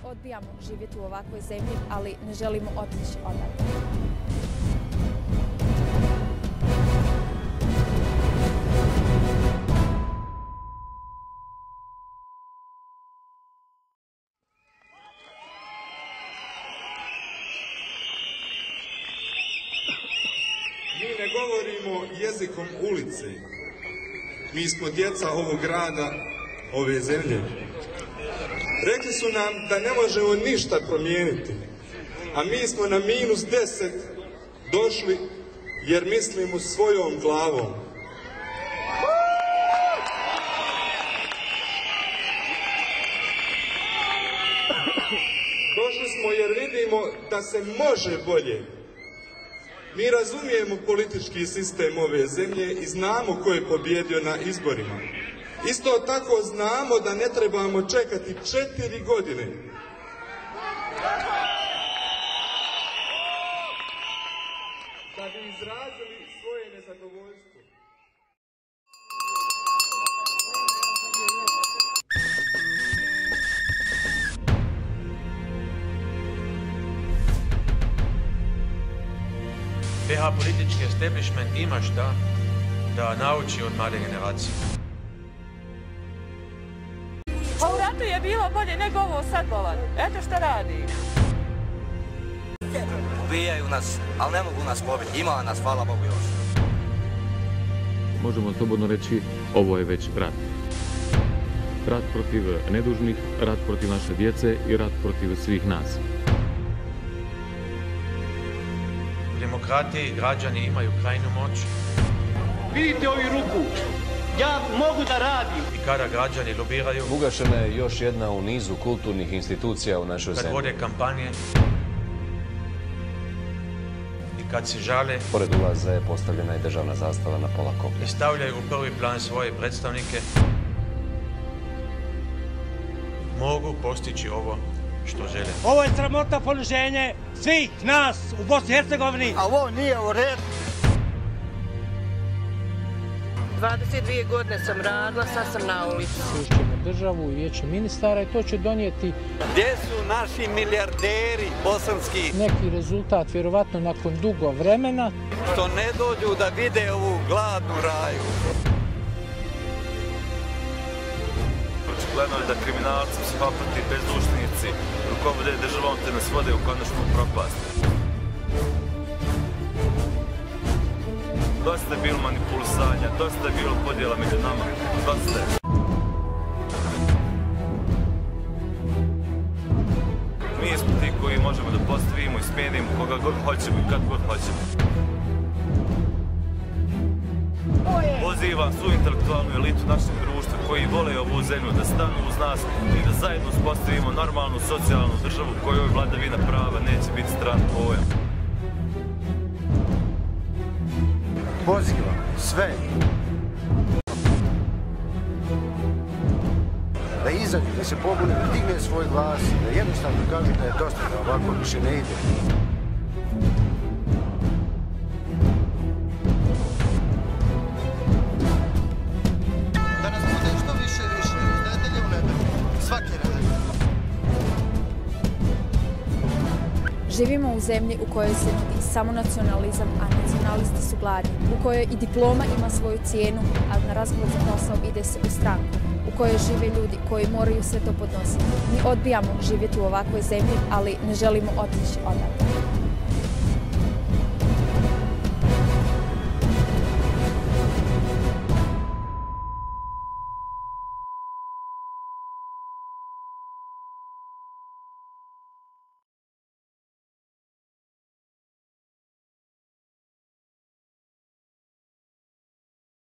odbijamo živjeti u ovakvoj zemlji, ali ne želimo otići odatle. Mi ne govorimo jezikom ulice. Mi smo djeca ovog grada, ove zemlje. Rekli su nam da ne možemo ništa promijeniti, a mi smo na -10 došli jer mislimo svojom glavom. Došli smo jer vidimo da se može bolje. Mi razumijemo politički sistem ove zemlje i znamo ko je pobjedio na izborima. Isto tako znamo da ne trebamo čekati 4 godine. Da bi izrazili svoje nezadovoljstvo. BH politički establishment ima šta da nauči od mlade generacije. Pa u ratu je bilo bolje nego ovo sad bolje. Eto šta radi. Ubijaju nas, ali ne mogu nas pobiti. Ima nas, hvala Bogu još. Možemo slobodno reći, ovo je već rat. Rat protiv nedužnih, rat protiv naše djece i rat protiv svih nas. U demokratiji građani imaju krajnju moć. Vidite ovu ruku, ja mogu da radim. I kada građani lobiraju, ugašena je još jedna u nizu kulturnih institucija u našoj zemlji. kad vode kampanje i kad se žale, Pored ulaza je postavljena i državna zastava na pola koplja. i stavljaju u prvi plan svoje predstavnike, mogu postići ovo što žele. Ovo je sramota poniženje svih nas u Bosni i Hercegovini. A ovo nije u redu. 22 godine sam radila, sad sam na ulici. Ušćemo državu i vijeće ministara i to će donijeti Gdje su naši milijarderi bosanski? neki rezultat, vjerovatno nakon dugo vremena. Što ne dođu da vide ovu gladnu raju. Očigledno je da kriminalci, psihopati, bezdušnici rukovode državom te nas vode u konačnu propast. Dosta je bilo manipulisanja, dosta je bilo podjela među nama, dosta je. Mi smo ti koji možemo da postavimo i smijenimo koga god hoćemo i kad god hoćemo. Pozivam svu intelektualnu elitu našeg društva koji vole ovu zemlju da stanu uz nas i da zajedno uspostavimo normalnu socijalnu državu kojoj vladavina prava neće biti stran pojam. Pozivam sve da izađe, da se pobune, da digne svoj glas, da jednostavno kažu da je dosta, da ovako više ne ide. Da nas bude što više i više, iz nedelje u nedelju, svake nedelje. Živimo u zemlji u kojoj se nudi samo nacionalizam, a nacionalisti su gladni, u kojoj i diploma ima svoju cijenu, a na razgovor za posao ide se u stranku, u kojoj žive ljudi koji moraju sve to podnositi. Mi odbijamo živjeti u ovakvoj zemlji, ali ne želimo otići odatle.